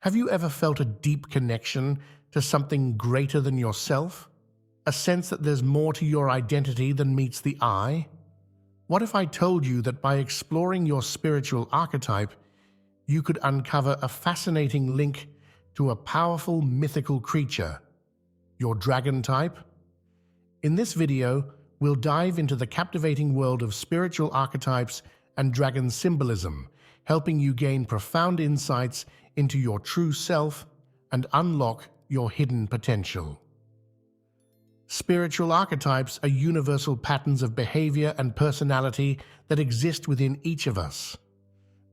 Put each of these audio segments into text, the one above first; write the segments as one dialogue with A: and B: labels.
A: Have you ever felt a deep connection to something greater than yourself? A sense that there's more to your identity than meets the eye? What if I told you that by exploring your spiritual archetype, you could uncover a fascinating link to a powerful mythical creature, your dragon type? In this video, we'll dive into the captivating world of spiritual archetypes and dragon symbolism, helping you gain profound insights into your true self and unlock your hidden potential. Spiritual archetypes are universal patterns of behavior and personality that exist within each of us.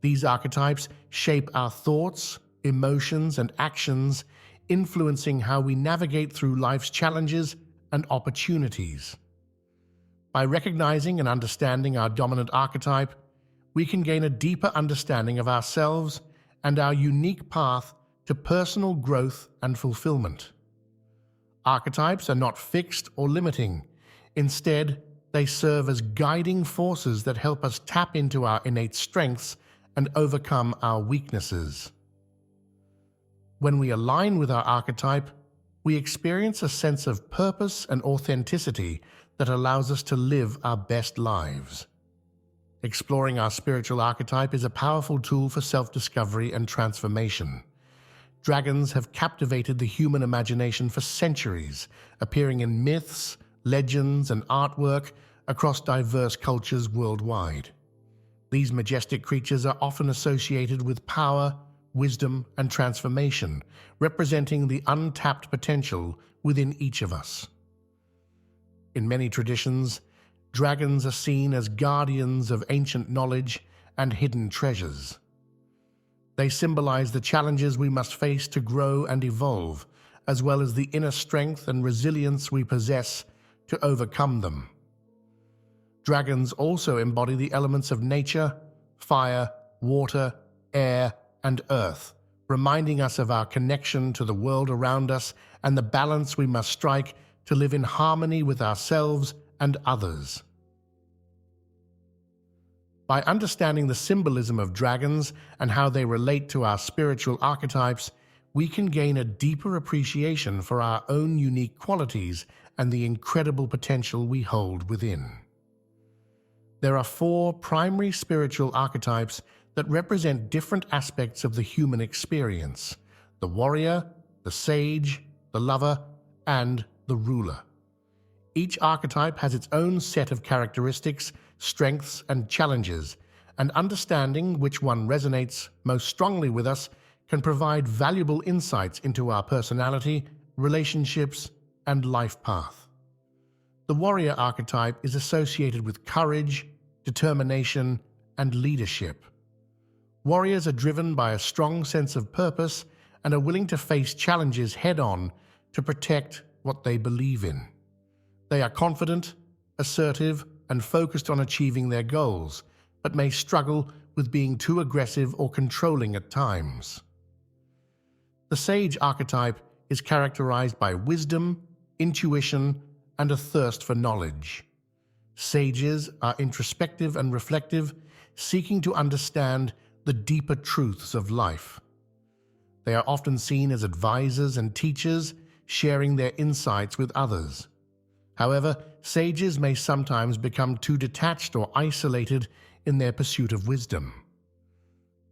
A: These archetypes shape our thoughts, emotions, and actions, influencing how we navigate through life's challenges and opportunities. By recognizing and understanding our dominant archetype, we can gain a deeper understanding of ourselves and our unique path to personal growth and fulfillment. Archetypes are not fixed or limiting. Instead, they serve as guiding forces that help us tap into our innate strengths and overcome our weaknesses. When we align with our archetype, we experience a sense of purpose and authenticity that allows us to live our best lives. Exploring our spiritual archetype is a powerful tool for self-discovery and transformation. Dragons have captivated the human imagination for centuries, appearing in myths, legends, and artwork across diverse cultures worldwide. These majestic creatures are often associated with power, wisdom, and transformation, representing the untapped potential within each of us. In many traditions, dragons are seen as guardians of ancient knowledge and hidden treasures. They symbolize the challenges we must face to grow and evolve, as well as the inner strength and resilience we possess to overcome them. Dragons also embody the elements of nature, fire, water, air, and earth, reminding us of our connection to the world around us and the balance we must strike to live in harmony with ourselves and others. By understanding the symbolism of dragons and how they relate to our spiritual archetypes, we can gain a deeper appreciation for our own unique qualities and the incredible potential we hold within. There are 4 primary spiritual archetypes that represent different aspects of the human experience: the warrior, the sage, the lover, and the ruler. Each archetype has its own set of characteristics, strengths, and challenges, and understanding which one resonates most strongly with us can provide valuable insights into our personality, relationships, and life path. The warrior archetype is associated with courage, determination, and leadership. Warriors are driven by a strong sense of purpose and are willing to face challenges head-on to protect what they believe in. They are confident, assertive, and focused on achieving their goals, but may struggle with being too aggressive or controlling at times. The sage archetype is characterized by wisdom, intuition, and a thirst for knowledge. Sages are introspective and reflective, seeking to understand the deeper truths of life. They are often seen as advisors and teachers, sharing their insights with others. However, sages may sometimes become too detached or isolated in their pursuit of wisdom.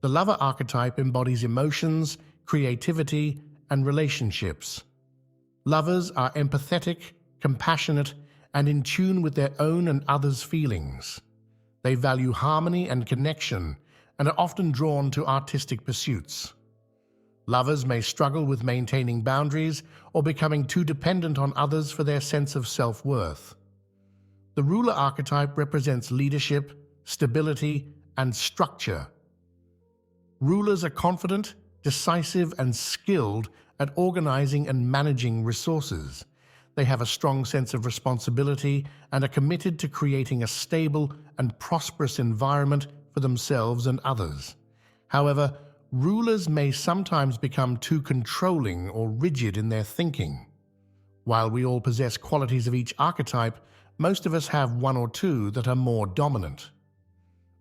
A: The lover archetype embodies emotions, creativity, and relationships. Lovers are empathetic, compassionate, and in tune with their own and others' feelings. They value harmony and connection and are often drawn to artistic pursuits. Lovers may struggle with maintaining boundaries or becoming too dependent on others for their sense of self-worth. The ruler archetype represents leadership, stability, and structure. Rulers are confident, decisive, and skilled at organizing and managing resources. They have a strong sense of responsibility and are committed to creating a stable and prosperous environment for themselves and others. However, rulers may sometimes become too controlling or rigid in their thinking. While we all possess qualities of each archetype, most of us have one or two that are more dominant.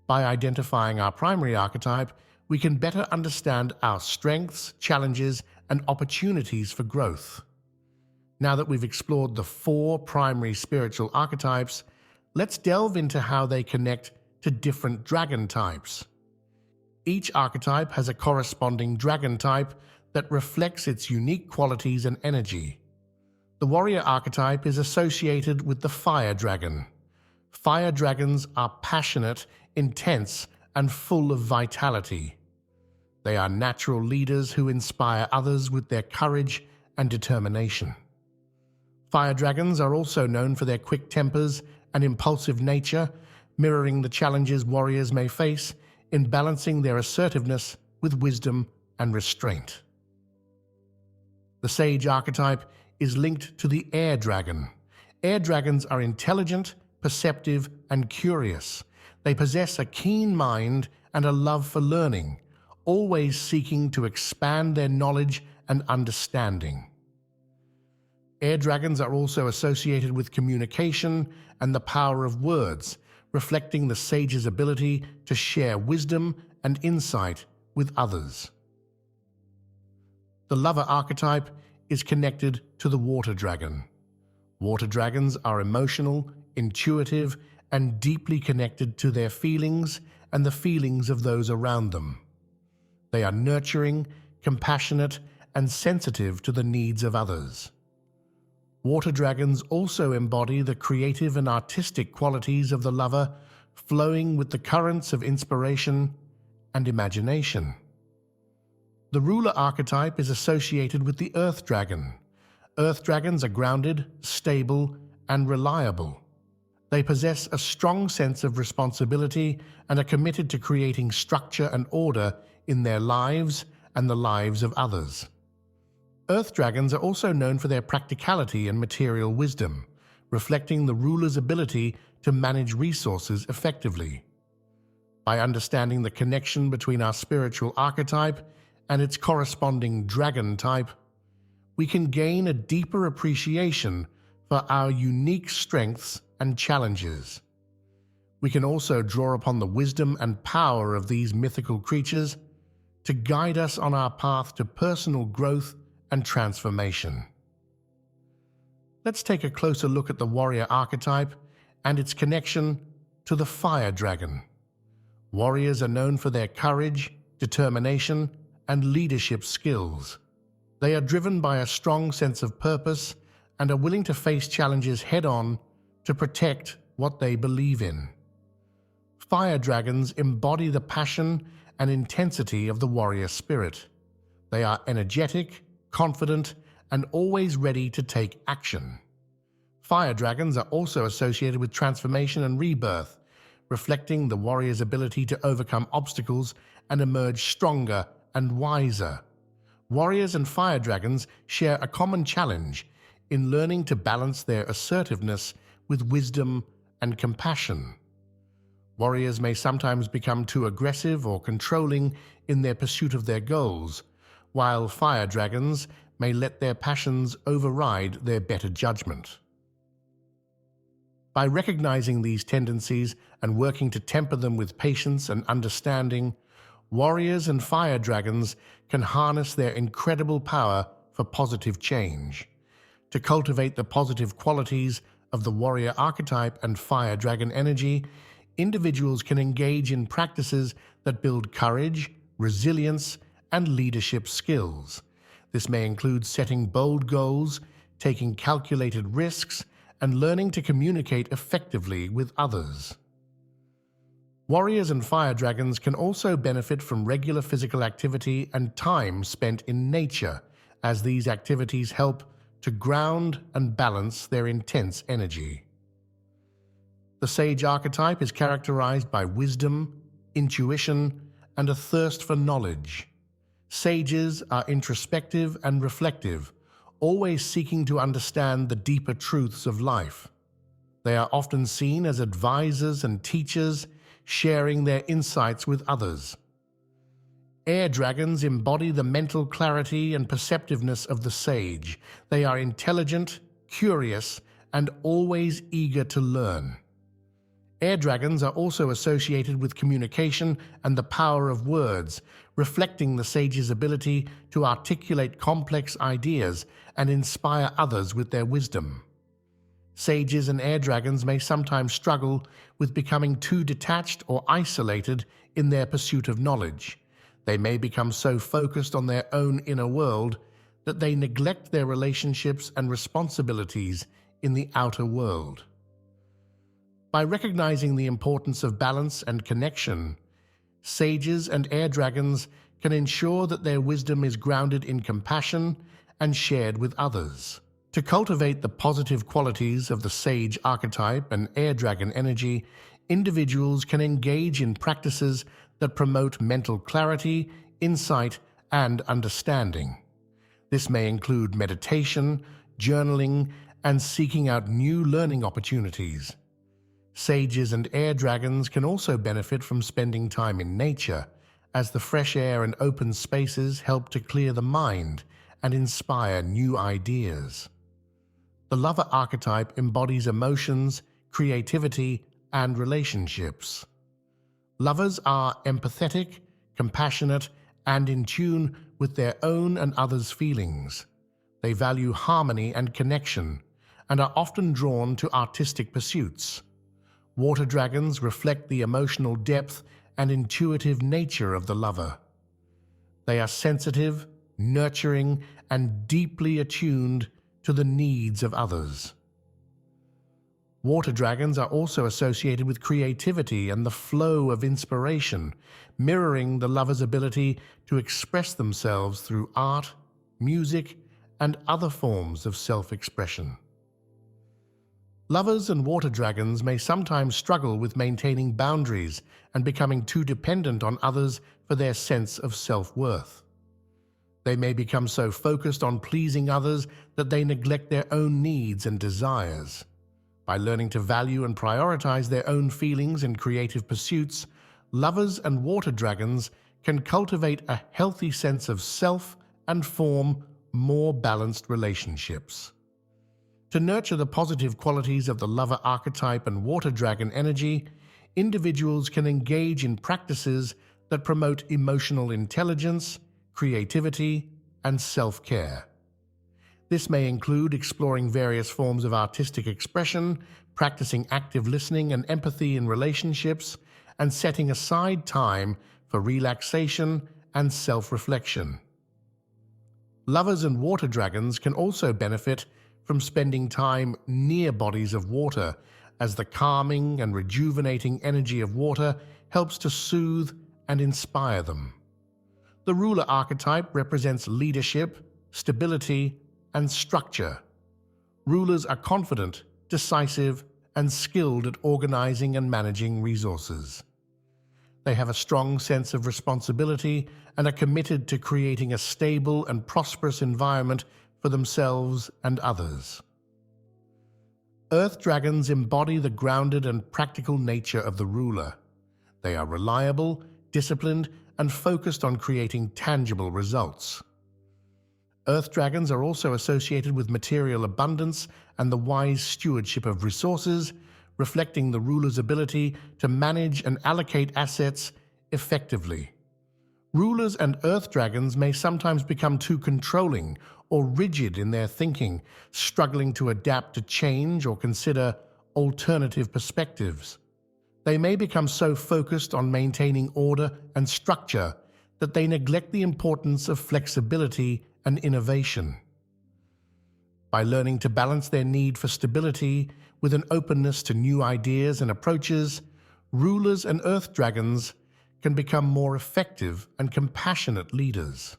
A: By identifying our primary archetype, we can better understand our strengths, challenges, and opportunities for growth. Now that we've explored the 4 primary spiritual archetypes, let's delve into how they connect to different dragon types. Each archetype has a corresponding dragon type that reflects its unique qualities and energy. The warrior archetype is associated with the fire dragon. Fire dragons are passionate, intense, and full of vitality. They are natural leaders who inspire others with their courage and determination. Fire dragons are also known for their quick tempers and impulsive nature, mirroring the challenges warriors may face in balancing their assertiveness with wisdom and restraint. The sage archetype is linked to the air dragon. Air dragons are intelligent, perceptive, and curious. They possess a keen mind and a love for learning, always seeking to expand their knowledge and understanding. Air dragons are also associated with communication and the power of words, reflecting the sage's ability to share wisdom and insight with others. The lover archetype is connected to the water dragon. Water dragons are emotional, intuitive, and deeply connected to their feelings and the feelings of those around them. They are nurturing, compassionate, and sensitive to the needs of others. Water dragons also embody the creative and artistic qualities of the lover, flowing with the currents of inspiration and imagination. The ruler archetype is associated with the earth dragon. Earth dragons are grounded, stable, and reliable. They possess a strong sense of responsibility and are committed to creating structure and order in their lives and the lives of others. Earth dragons are also known for their practicality and material wisdom, reflecting the ruler's ability to manage resources effectively. By understanding the connection between our spiritual archetype and its corresponding dragon type, we can gain a deeper appreciation for our unique strengths and challenges. We can also draw upon the wisdom and power of these mythical creatures to guide us on our path to personal growth and transformation. Let's take a closer look at the warrior archetype and its connection to the fire dragon. Warriors are known for their courage, determination, and leadership skills. They are driven by a strong sense of purpose and are willing to face challenges head-on to protect what they believe in. Fire dragons embody the passion and intensity of the warrior spirit. They are energetic, confident, and always ready to take action. Fire dragons are also associated with transformation and rebirth, reflecting the warrior's ability to overcome obstacles and emerge stronger and wiser. Warriors and fire dragons share a common challenge in learning to balance their assertiveness with wisdom and compassion. Warriors may sometimes become too aggressive or controlling in their pursuit of their goals, while fire dragons may let their passions override their better judgment. By recognizing these tendencies and working to temper them with patience and understanding, warriors and fire dragons can harness their incredible power for positive change. To cultivate the positive qualities of the warrior archetype and fire dragon energy, individuals can engage in practices that build courage, resilience, and leadership skills. This may include setting bold goals, taking calculated risks, and learning to communicate effectively with others. Warriors and fire dragons can also benefit from regular physical activity and time spent in nature, as these activities help to ground and balance their intense energy. The sage archetype is characterized by wisdom, intuition, and a thirst for knowledge. Sages are introspective and reflective, always seeking to understand the deeper truths of life. They are often seen as advisors and teachers, sharing their insights with others. Air dragons embody the mental clarity and perceptiveness of the sage. They are intelligent, curious, and always eager to learn. Air dragons are also associated with communication and the power of words, reflecting the sage's ability to articulate complex ideas and inspire others with their wisdom. Sages and air dragons may sometimes struggle with becoming too detached or isolated in their pursuit of knowledge. They may become so focused on their own inner world that they neglect their relationships and responsibilities in the outer world. By recognizing the importance of balance and connection, sages and air dragons can ensure that their wisdom is grounded in compassion and shared with others. To cultivate the positive qualities of the sage archetype and air dragon energy, individuals can engage in practices that promote mental clarity, insight, and understanding. This may include meditation, journaling, and seeking out new learning opportunities. Sages and air dragons can also benefit from spending time in nature, as the fresh air and open spaces help to clear the mind and inspire new ideas. The lover archetype embodies emotions, creativity, and relationships. Lovers are empathetic, compassionate, and in tune with their own and others' feelings. They value harmony and connection, and are often drawn to artistic pursuits. Water dragons reflect the emotional depth and intuitive nature of the lover. They are sensitive, nurturing, and deeply attuned to the needs of others. Water dragons are also associated with creativity and the flow of inspiration, mirroring the lover's ability to express themselves through art, music, and other forms of self-expression. Lovers and water dragons may sometimes struggle with maintaining boundaries and becoming too dependent on others for their sense of self-worth. They may become so focused on pleasing others that they neglect their own needs and desires. By learning to value and prioritize their own feelings in creative pursuits, lovers and water dragons can cultivate a healthy sense of self and form more balanced relationships. To nurture the positive qualities of the lover archetype and water dragon energy, individuals can engage in practices that promote emotional intelligence, creativity, and self-care. This may include exploring various forms of artistic expression, practicing active listening and empathy in relationships, and setting aside time for relaxation and self-reflection. Lovers and water dragons can also benefit from spending time near bodies of water, as the calming and rejuvenating energy of water helps to soothe and inspire them. The ruler archetype represents leadership, stability, and structure. Rulers are confident, decisive, and skilled at organizing and managing resources. They have a strong sense of responsibility and are committed to creating a stable and prosperous environment for themselves and others. Earth dragons embody the grounded and practical nature of the ruler. They are reliable, disciplined, and focused on creating tangible results. Earth dragons are also associated with material abundance and the wise stewardship of resources, reflecting the ruler's ability to manage and allocate assets effectively. Rulers and earth dragons may sometimes become too controlling or rigid in their thinking, struggling to adapt to change or consider alternative perspectives. They may become so focused on maintaining order and structure that they neglect the importance of flexibility and innovation. By learning to balance their need for stability with an openness to new ideas and approaches, rulers and earth dragons can become more effective and compassionate leaders.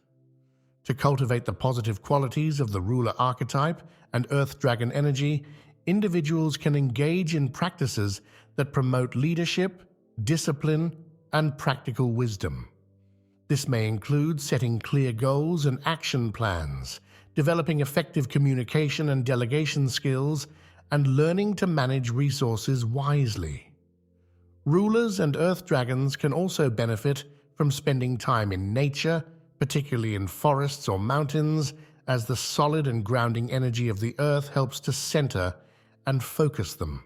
A: To cultivate the positive qualities of the ruler archetype and earth dragon energy, individuals can engage in practices that promote leadership, discipline, and practical wisdom. This may include setting clear goals and action plans, developing effective communication and delegation skills, and learning to manage resources wisely. Rulers and earth dragons can also benefit from spending time in nature, particularly in forests or mountains, as the solid and grounding energy of the earth helps to center and focus them.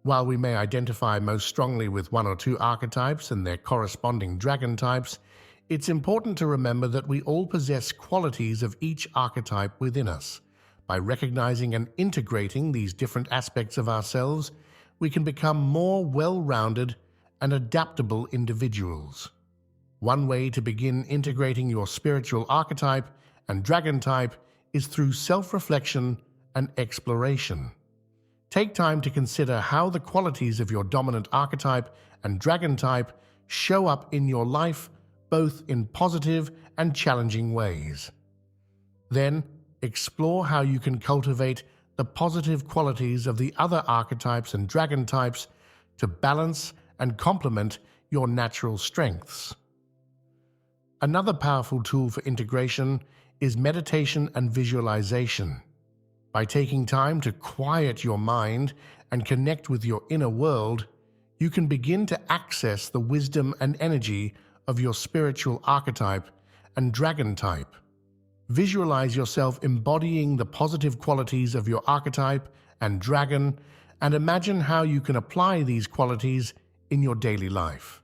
A: While we may identify most strongly with one or two archetypes and their corresponding dragon types, it's important to remember that we all possess qualities of each archetype within us. By recognizing and integrating these different aspects of ourselves, we can become more well-rounded and adaptable individuals. One way to begin integrating your spiritual archetype and dragon type is through self-reflection and exploration. Take time to consider how the qualities of your dominant archetype and dragon type show up in your life, both in positive and challenging ways. Then, explore how you can cultivate the positive qualities of the other archetypes and dragon types to balance and complement your natural strengths. Another powerful tool for integration is meditation and visualization. By taking time to quiet your mind and connect with your inner world, you can begin to access the wisdom and energy of your spiritual archetype and dragon type. Visualize yourself embodying the positive qualities of your archetype and dragon, and imagine how you can apply these qualities in your daily life.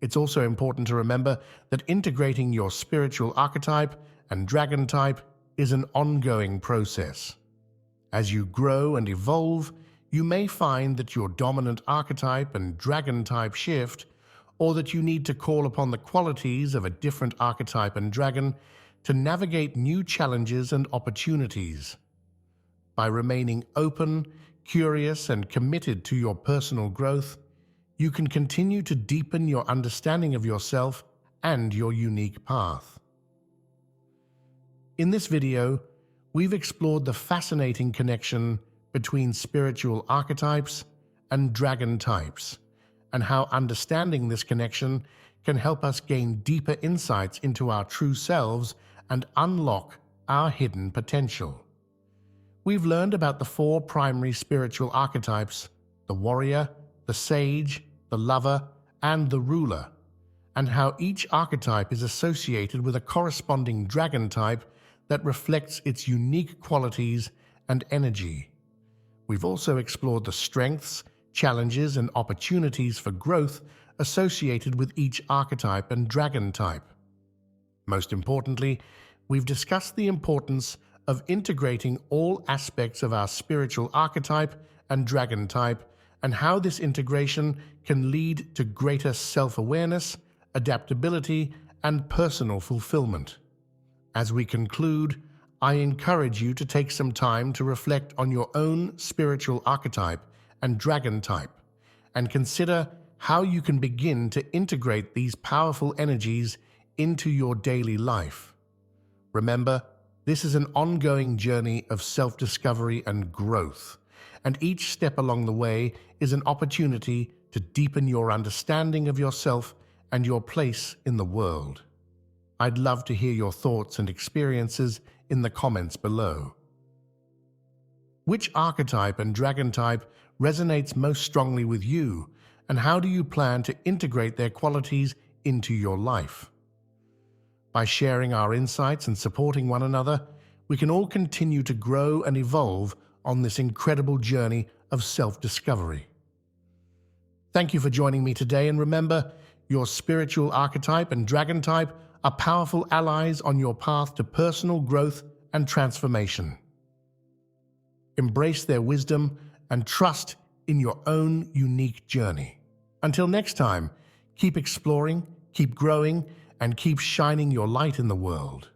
A: It's also important to remember that integrating your spiritual archetype and dragon type is an ongoing process. As you grow and evolve, you may find that your dominant archetype and dragon type shift, or that you need to call upon the qualities of a different archetype and dragon to navigate new challenges and opportunities. By remaining open, curious, and committed to your personal growth, you can continue to deepen your understanding of yourself and your unique path. In this video, we've explored the fascinating connection between spiritual archetypes and dragon types, and how understanding this connection can help us gain deeper insights into our true selves and unlock our hidden potential. We've learned about the four primary spiritual archetypes: the warrior, the sage, the lover, and the ruler, and how each archetype is associated with a corresponding dragon type that reflects its unique qualities and energy. We've also explored the strengths, challenges, and opportunities for growth associated with each archetype and dragon type. Most importantly, we've discussed the importance of integrating all aspects of our spiritual archetype and dragon type, and how this integration can lead to greater self-awareness, adaptability, and personal fulfillment. As we conclude, I encourage you to take some time to reflect on your own spiritual archetype and dragon type, and consider how you can begin to integrate these powerful energies into your daily life. Remember, this is an ongoing journey of self-discovery and growth, and each step along the way is an opportunity to deepen your understanding of yourself and your place in the world. I'd love to hear your thoughts and experiences in the comments below. Which archetype and dragon type resonates most strongly with you, and how do you plan to integrate their qualities into your life? By sharing our insights and supporting one another, we can all continue to grow and evolve on this incredible journey of self-discovery. Thank you for joining me today, and remember, your spiritual archetype and dragon type are powerful allies on your path to personal growth and transformation. Embrace their wisdom and trust in your own unique journey. Until next time, keep exploring, keep growing, and keep shining your light in the world.